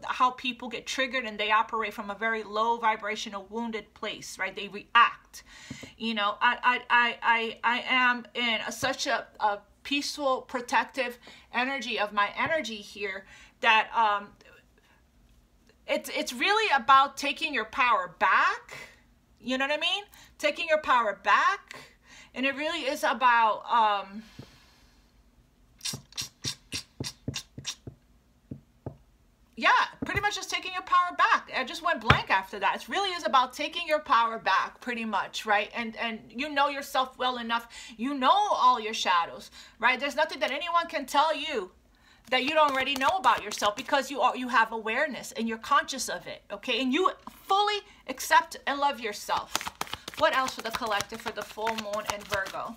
how people get triggered and they operate from a very low vibrational wounded place, right? They react. You know, I am in such a peaceful, protective energy of my energy here that it's really about taking your power back. You know what I mean? Taking your power back. And it really is about yeah, pretty much just taking your power back. I just went blank after that. It really is about taking your power back, pretty much, right? And you know yourself well enough. You know all your shadows, right? There's nothing that anyone can tell you that you don't already know about yourself, because you have awareness and you're conscious of it, okay? And you fully accept and love yourself. What else for the collective for the full moon and Virgo?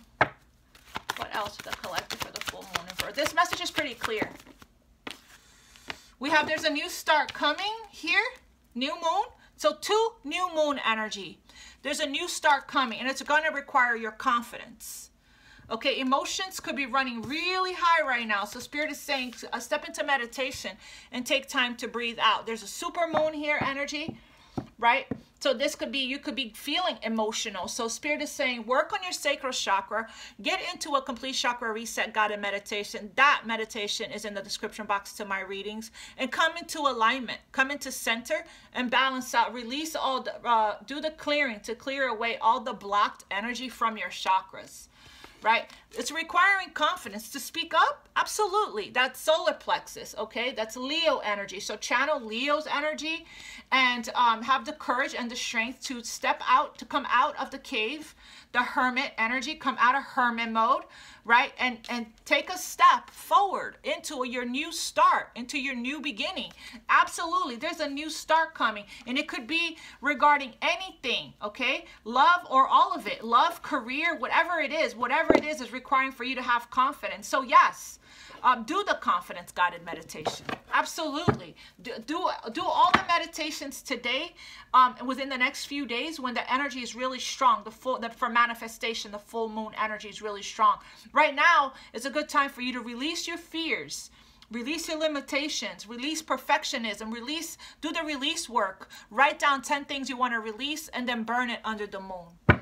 What else for the collective for the full moon and Virgo? This message is pretty clear. There's a new start coming here, new moon. So 2 new moon energy. There's a new start coming, and it's going to require your confidence. Okay, emotions could be running really high right now. So Spirit is saying, step into meditation and take time to breathe out. There's a super moon here energy, right? So this could be, you could be feeling emotional. So Spirit is saying, work on your sacral chakra, get into a complete chakra reset guided meditation. That meditation is in the description box to my readings. And come into alignment, come into center and balance out, release all the, do the clearing to clear away all the blocked energy from your chakras. Right? It's requiring confidence to speak up. Absolutely. That's solar plexus. Okay. That's Leo energy. So channel Leo's energy and have the courage and the strength to step out, to come out of the cave, the hermit energy, come out of hermit mode, right? And take a step forward into your new start, into your new beginning. Absolutely. There's a new start coming, and it could be regarding anything, okay? Love or all of it. Love, career, whatever it is requiring for you to have confidence. So yes, do the confidence guided meditation. Absolutely. Do all the meditations today, within the next few days when the energy is really strong, for manifestation, the full moon energy is really strong. Right now is a good time for you to release your fears, release your limitations, release perfectionism, do the release work. Write down 10 things you want to release and then burn it under the moon.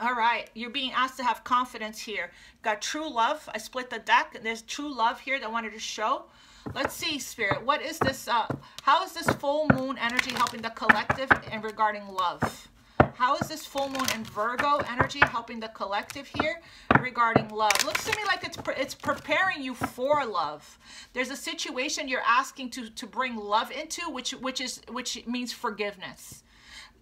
All right, you're being asked to have confidence here. Got true love. I split the deck, and there's true love here that I wanted to show. Let's see, Spirit. What is this? How is this full moon energy helping the collective and regarding love? How is this full moon in Virgo energy helping the collective here regarding love? Looks to me like it's preparing you for love. There's a situation you're asking to bring love into, which means forgiveness.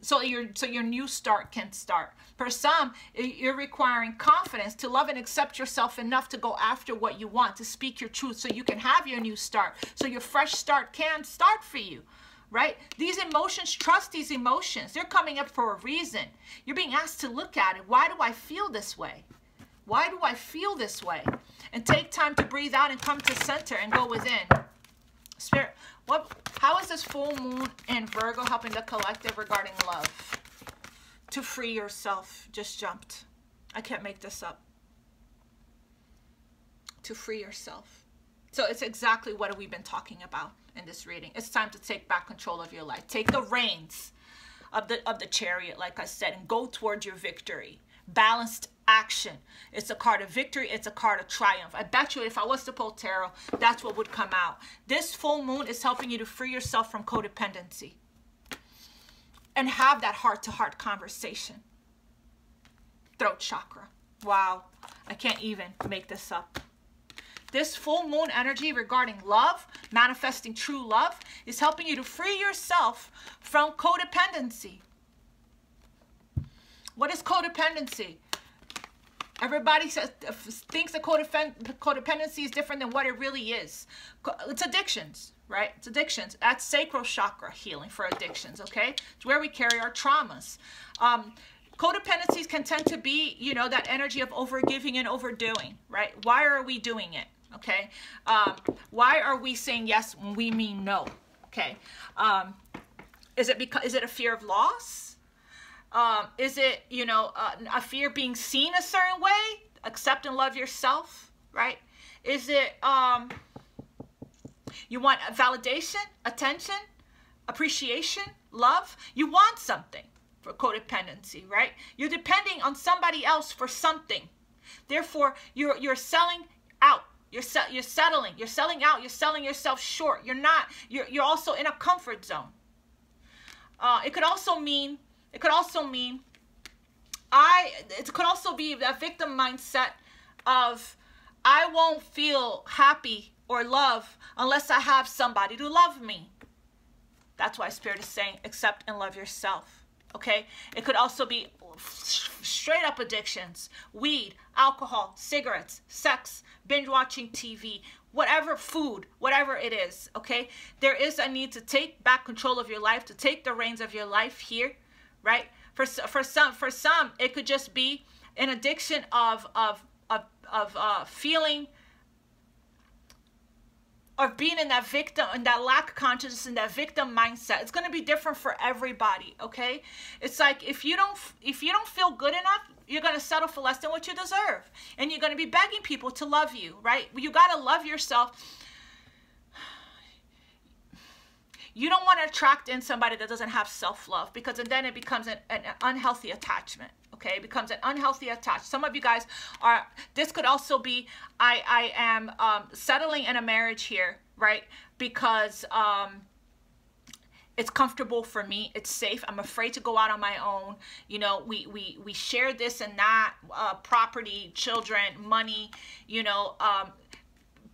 So your new start can start. For some, you're requiring confidence to love and accept yourself enough to go after what you want, to speak your truth so you can have your new start. So your fresh start can start for you, right? These emotions, trust these emotions. They're coming up for a reason. You're being asked to look at it. Why do I feel this way? Why do I feel this way? And take time to breathe out and come to center and go within. Spirit, how is this full moon in Virgo helping the collective regarding love? To free yourself. Just jumped. I can't make this up. To free yourself. So it's exactly what we've been talking about in this reading. It's time to take back control of your life. Take the reins of the chariot, like I said, and go towards your victory. Balanced action. It's a card of victory. It's a card of triumph. I bet you if I was to pull tarot, that's what would come out. This full moon is helping you to free yourself from codependency and have that heart-to-heart conversation. Throat chakra. Wow. I can't even make this up. This full moon energy regarding love, manifesting true love, is helping you to free yourself from codependency. What is codependency? Everybody thinks that codependency is different than what it really is. It's addictions, right? It's addictions. That's sacral chakra healing for addictions, okay? It's where we carry our traumas. Codependencies can tend to be, you know, that energy of overgiving and overdoing, right? Why are we doing it, okay? Why are we saying yes when we mean no, okay? Is it a fear of loss? Is it, you know, a fear of being seen a certain way? Accept and love yourself, right? Is it, you want validation, attention, appreciation, love? You want something for codependency, right? You're depending on somebody else for something. Therefore, you're selling out. You're settling. You're selling out. You're selling yourself short. You're also in a comfort zone. It could also mean that victim mindset of I won't feel happy or love unless I have somebody to love me. That's why Spirit is saying accept and love yourself. Okay? It could also be straight up addictions, weed, alcohol, cigarettes, sex, binge watching TV, whatever, food, whatever it is. Okay? There is a need to take back control of your life, to take the reins of your life here. Right? For some, it could just be an addiction of feeling, of being in that victim, and that lack of consciousness, and that victim mindset. It's going to be different for everybody. Okay? It's like if you don't feel good enough, you're going to settle for less than what you deserve, and you're going to be begging people to love you. Right? You got to love yourself. You don't want to attract in somebody that doesn't have self-love, because then it becomes an unhealthy attachment, okay? It becomes an unhealthy attachment. Some of you guys are, this could also be, I am settling in a marriage here, right? Because it's comfortable for me. It's safe. I'm afraid to go out on my own. You know, we share this and that, property, children, money, you know,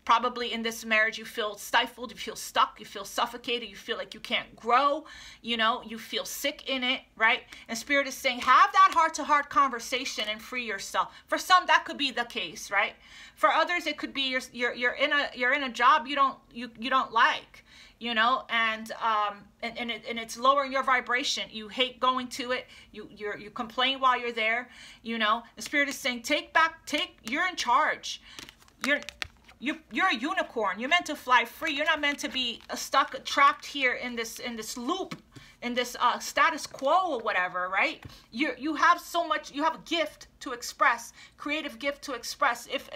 probably in this marriage, you feel stifled, you feel stuck, you feel suffocated, you feel like you can't grow, you know, you feel sick in it, right? And Spirit is saying, have that heart-to-heart conversation and free yourself. For some, that could be the case, right? For others, it could be you're in a job you don't like, you know, and it's lowering your vibration. You hate going to it. You complain while you're there, you know. The Spirit is saying, you're in charge. You're a unicorn. You're meant to fly free. You're not meant to be stuck, trapped here in this loop, in this status quo or whatever, right? You have so much. You have a gift to express, creative gift to express. If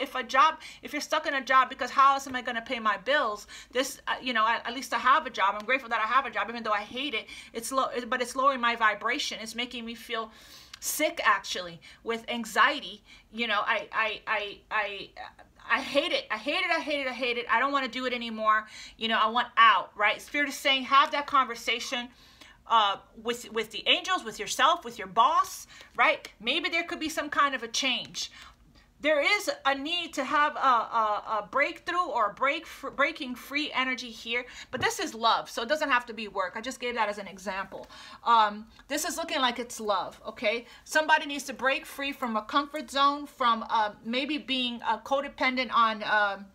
you're stuck in a job because how else am I going to pay my bills? This, you know, at least I have a job. I'm grateful that I have a job, even though I hate it. But it's lowering my vibration. It's making me feel sick, actually, with anxiety. You know, I hate it. I hate it. I hate it. I hate it. I don't want to do it anymore. You know, I want out, right? Spirit is saying, have that conversation with the angels, with yourself, with your boss, right? Maybe there could be some kind of a change. There is a need to have a breakthrough or breaking free energy here, but this is love, so it doesn't have to be work. I just gave that as an example. This is looking like it's love, okay? Somebody needs to break free from a comfort zone, from maybe being codependent on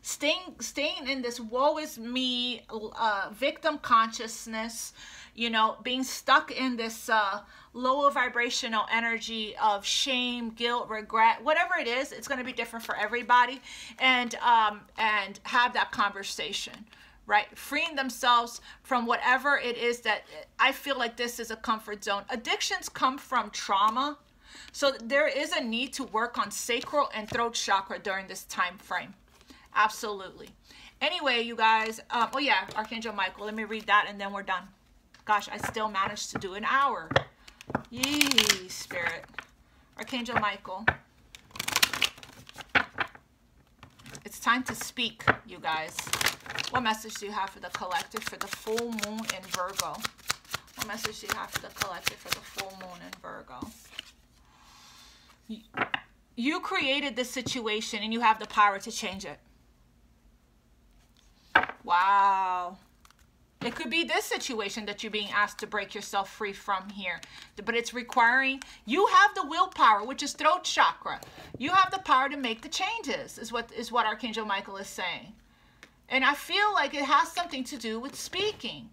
staying in this woe is me victim consciousness, you know, being stuck in this lower vibrational energy of shame, guilt, regret, whatever it is. It's going to be different for everybody, and have that conversation, right? Freeing themselves from whatever it is that I feel like this is a comfort zone. Addictions come from trauma, so there is a need to work on sacral and throat chakra during this time frame. Absolutely. Anyway, you guys, oh yeah, Archangel Michael, let me read that and then we're done. Gosh, I still managed to do an hour. Yee, Spirit. Archangel Michael. It's time to speak, you guys. What message do you have for the collective for the full moon in Virgo? What message do you have for the collective for the full moon in Virgo? You created this situation and you have the power to change it. Wow. It could be this situation that you're being asked to break yourself free from here. But it's requiring, you have the willpower, which is throat chakra. You have the power to make the changes, is what Archangel Michael is saying. And I feel like it has something to do with speaking.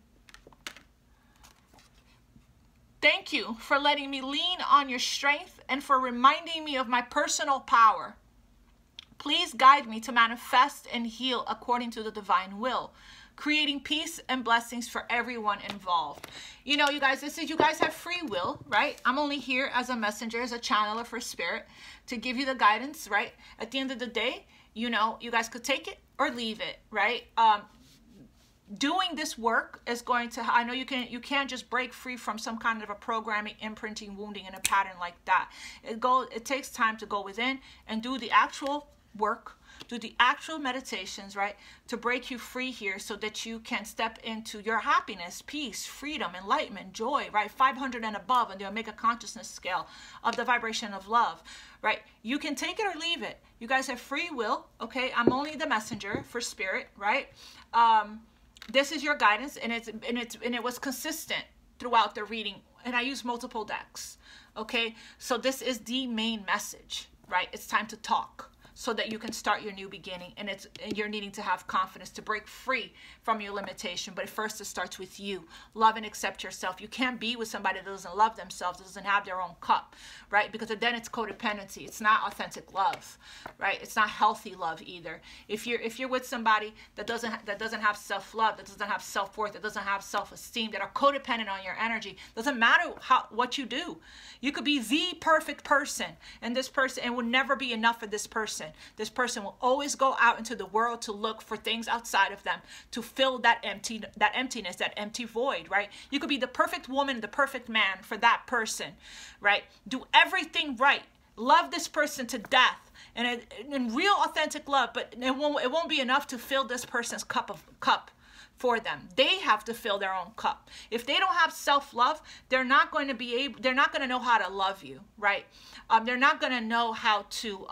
Thank you for letting me lean on your strength and for reminding me of my personal power. Please guide me to manifest and heal according to the divine will, creating peace and blessings for everyone involved. You know, you guys, you guys have free will, right? I'm only here as a messenger, as a channeler for spirit to give you the guidance, right? At the end of the day, you know, you guys could take it or leave it, right? Doing this work is going to, I know you can't just break free from some kind of a programming, imprinting, wounding, and a pattern like that. It takes time to go within and do the actual work, do the actual meditations, right, to break you free here so that you can step into your happiness, peace, freedom, enlightenment, joy, right, 500 and above on the Omega consciousness scale of the vibration of love, right? You can take it or leave it. You guys have free will, okay? I'm only the messenger for spirit, right? This is your guidance, and it was consistent throughout the reading, and I use multiple decks, okay? So this is the main message, right? It's time to talk so that you can start your new beginning, and you're needing to have confidence to break free from your limitation. But first, it starts with you. Love and accept yourself. You can't be with somebody that doesn't love themselves, doesn't have their own cup, right? Because then it's codependency. It's not authentic love, right? It's not healthy love either. If you're with somebody that doesn't have self-love, that doesn't have self-worth, that doesn't have self-esteem, that are codependent on your energy, doesn't matter what you do. You could be the perfect person, and this person, it will never be enough for this person. This person will always go out into the world to look for things outside of them to fill that emptiness, that empty void, right? You could be the perfect woman, the perfect man for that person, right? Do everything right. Love this person to death, and real authentic love, but it won't be enough to fill this person's cup for them. They have to fill their own cup. If they don't have self-love, they're not going to know how to love you, right? They're not going to know how to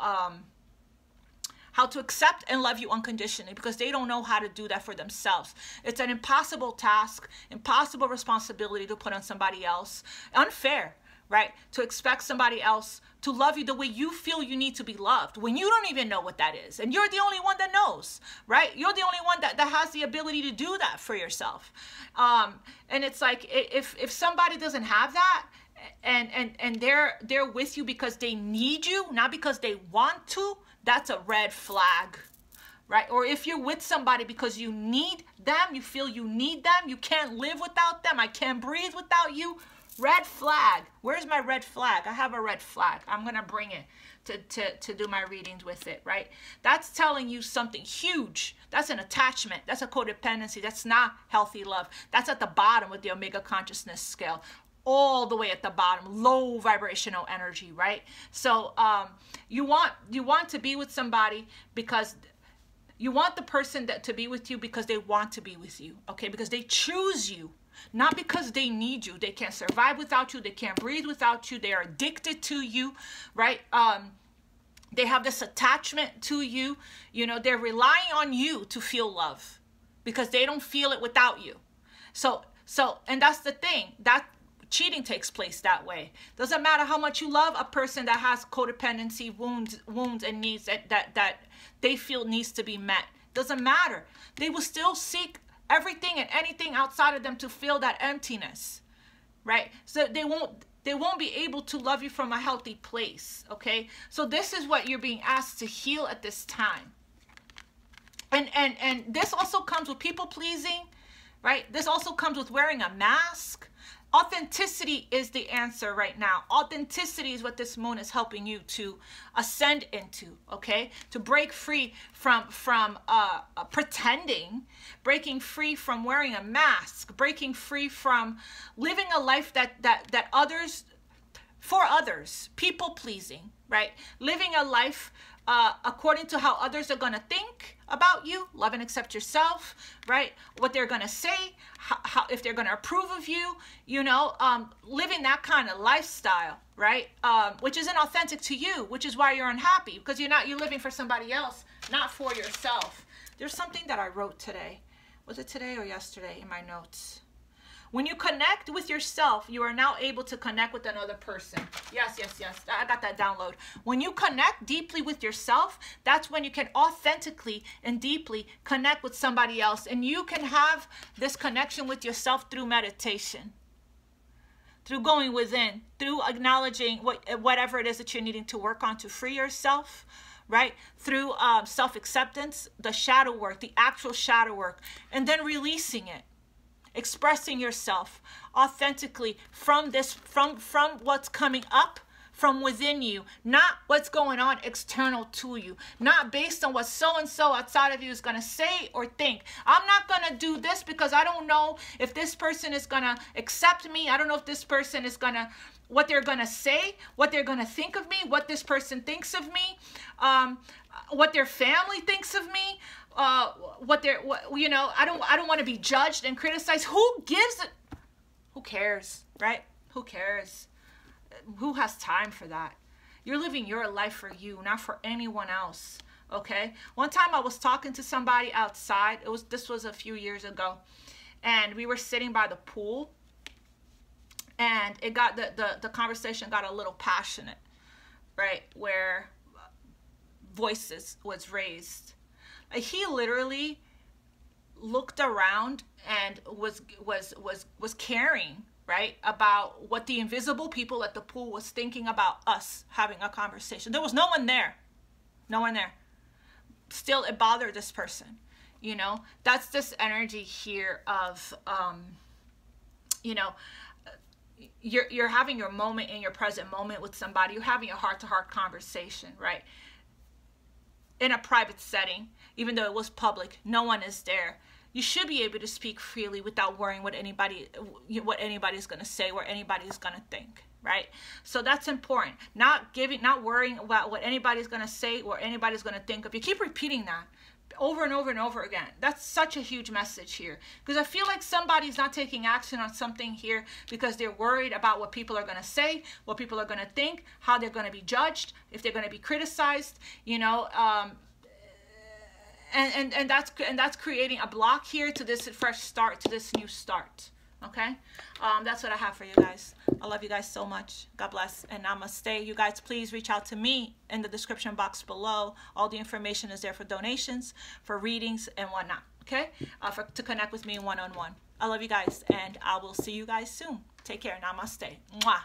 accept and love you unconditionally, because they don't know how to do that for themselves. It's an impossible task, impossible responsibility to put on somebody else. Unfair, right? To expect somebody else to love you the way you feel you need to be loved when you don't even know what that is. And you're the only one that knows, right? You're the only one that has the ability to do that for yourself. And it's like, if somebody doesn't have that, and they're with you because they need you, not because they want to, that's a red flag, right? Or if you're with somebody because you need them, you feel you need them, you can't live without them, I can't breathe without you, red flag. Where's my red flag? I have a red flag. I'm going to bring it to do my readings with it, right? That's telling you something huge. That's an attachment. That's a codependency. That's not healthy love. That's at the bottom with the Omega consciousness scale. All the way at the bottom, low vibrational energy, right? So you want to be with somebody because you want the person to be with you because they want to be with you, okay? Because they choose you. not because they need you. They can't survive without you. They can't breathe without you. They are addicted to you, right? They have this attachment to you. You know, they're relying on you to feel love because they don't feel it without you. So, and that's the thing, that cheating takes place that way. Doesn't matter how much you love a person that has codependency wounds and needs that they feel needs to be met. Doesn't matter. They will still seek everything and anything outside of them to fill that emptiness, right? So they won't be able to love you from a healthy place, okay? So this is what you're being asked to heal at this time. And this also comes with people pleasing, right? This also comes with wearing a mask. Authenticity is the answer right now. Authenticity is what this moon is helping you to ascend into, okay? To break free from pretending, breaking free from wearing a mask, breaking free from living a life that others, for others, people pleasing, right? Living a life according to how others are going to think about you. Love and accept yourself, right? What they're going to say, how if they're going to approve of you, you know, living that kind of lifestyle, right? Which isn't authentic to you, which is why you're unhappy, because you're living for somebody else, not for yourself. There's something that I wrote today. Was it today or yesterday in my notes? When you connect with yourself, you are now able to connect with another person. Yes, yes, yes. I got that download. When you connect deeply with yourself, that's when you can authentically and deeply connect with somebody else. And you can have this connection with yourself through meditation, through going within, through acknowledging whatever it is that you're needing to work on to free yourself, right? Through self-acceptance, the shadow work, the actual shadow work, and then releasing it. Expressing yourself authentically from what's coming up from within you, not what's going on external to you, not based on what so-and-so outside of you is going to say or think. I'm not going to do this because I don't know if this person is going to accept me. I don't know if this person is going to, what they're going to say, what they're going to think of me, what this person thinks of me, what their family thinks of me. You know, I don't want to be judged and criticized. Who gives it? Who cares, right? Who cares? Who has time for that? You're living your life for you, not for anyone else. Okay. One time I was talking to somebody outside. This was a few years ago, and we were sitting by the pool, and it got the conversation got a little passionate, right? Where voices was raised. He literally looked around and was caring, right, about what the invisible people at the pool was thinking about us having a conversation. There was no one there. No one there. Still, it bothered this person. You know, that's this energy here of, you know, you're having your moment in your present moment with somebody. You're having a heart-to-heart conversation, right? In a private setting, even though it was public, no one is there. You should be able to speak freely without worrying what anybody's going to say, what anybody's going to think, right? So that's important. Not worrying about what anybody's going to say or anybody's going to think of you. Keep repeating that over and over and over again. That's such a huge message here, because I feel like somebody's not taking action on something here because they're worried about what people are going to say, what people are going to think, how they're going to be judged, if they're going to be criticized, you know, and that's creating a block here to this fresh start, to this new start. Okay, that's what I have for you guys. I love you guys so much. God bless and namaste. You guys, please reach out to me in the description box below. All the information is there for donations, for readings, and whatnot. Okay, to connect with me one-on-one. I love you guys, and I will see you guys soon. Take care. Namaste. Mwah.